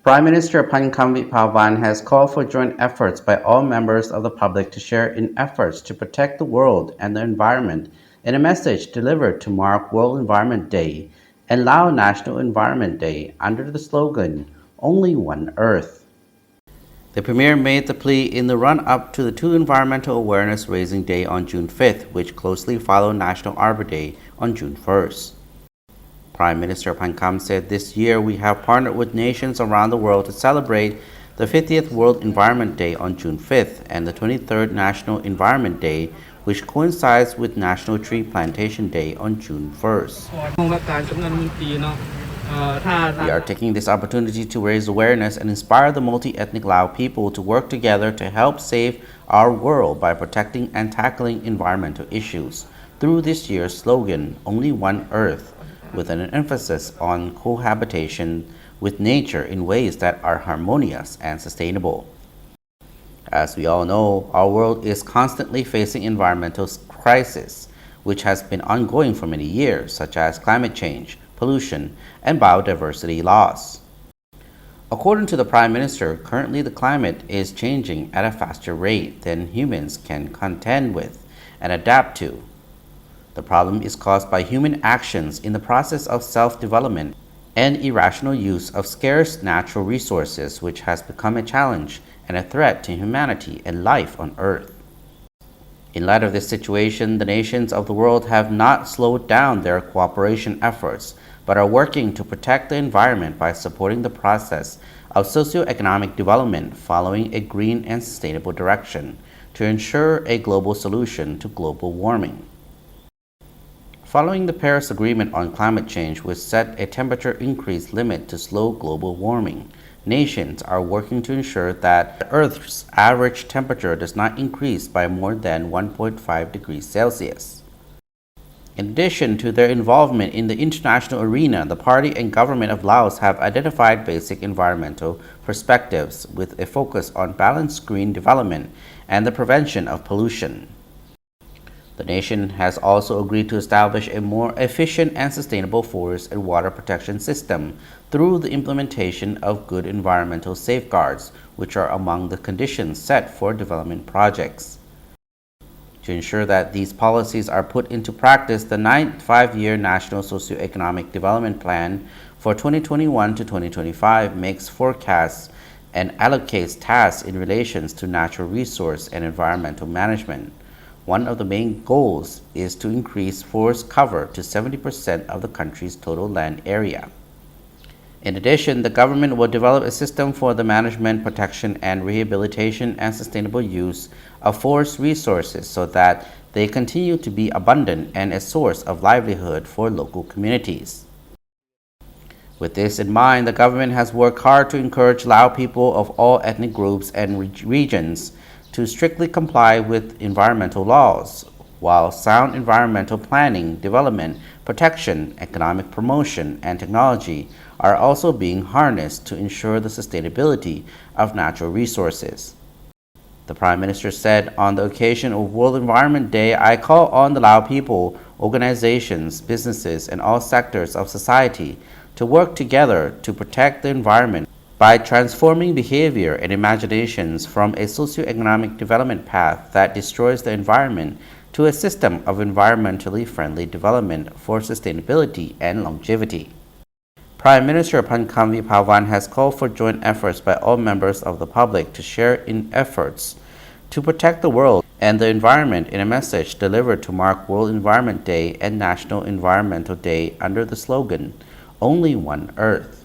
Prime Minister Phankham Viphavanh has called for joint efforts by all members of the public to share in efforts to protect the world and the environment in a message delivered to mark World Environment Day and Lao National Environment Day under the slogan, Only One Earth. The Premier made the plea in the run-up to the two Environmental Awareness Raising Day on June 5th, which closely followed National Arbor Day on June 1st. Prime Minister Phankham said this year we have partnered with nations around the world to celebrate the 50th World Environment Day on June 5th and the 23rd National Environment Day, which coincides with National Tree Plantation Day on June 1st. We are taking this opportunity to raise awareness and inspire the multi-ethnic Lao people to work together to help save our world by protecting and tackling environmental issues through this year's slogan, Only One Earth, with an emphasis on cohabitation with nature in ways that are harmonious and sustainable. As we all know, our world is constantly facing environmental crisis, which has been ongoing for many years, such as climate change, pollution, and biodiversity loss. According to the Prime Minister, currently the climate is changing at a faster rate than humans can contend with and adapt to. The problem is caused by human actions in the process of self-development and irrational use of scarce natural resources, which has become a challenge and a threat to humanity and life on Earth. In light of this situation, the nations of the world have not slowed down their cooperation efforts, but are working to protect the environment by supporting the process of socio-economic development following a green and sustainable direction to ensure a global solution to global warming. Following the Paris Agreement on climate change, which set a temperature increase limit to slow global warming, nations are working to ensure that Earth's average temperature does not increase by more than 1.5 degrees Celsius. In addition to their involvement in the international arena, the party and government of Laos have identified basic environmental perspectives with a focus on balanced green development and the prevention of pollution. The nation has also agreed to establish a more efficient and sustainable forest and water protection system through the implementation of good environmental safeguards, which are among the conditions set for development projects. To ensure that these policies are put into practice, the 9th Five-Year National Socio-Economic Development Plan for 2021 to 2025 makes forecasts and allocates tasks in relation to natural resource and environmental management. One of the main goals is to increase forest cover to 70% of the country's total land area. In addition, the government will develop a system for the management, protection, and rehabilitation and sustainable use of forest resources so that they continue to be abundant and a source of livelihood for local communities. With this in mind, the government has worked hard to encourage Lao people of all ethnic groups and regions to strictly comply with environmental laws, while sound environmental planning, development, protection, economic promotion, and technology are also being harnessed to ensure the sustainability of natural resources. The Prime Minister said, on the occasion of World Environment Day, I call on the Lao people, organizations, businesses, and all sectors of society to work together to protect the environment by transforming behavior and imaginations from a socio-economic development path that destroys the environment to a system of environmentally friendly development for sustainability and longevity. Prime Minister Phankham Viphavanh has called for joint efforts by all members of the public to share in efforts to protect the world and the environment in a message delivered to mark World Environment Day and National Environmental Day under the slogan, Only One Earth.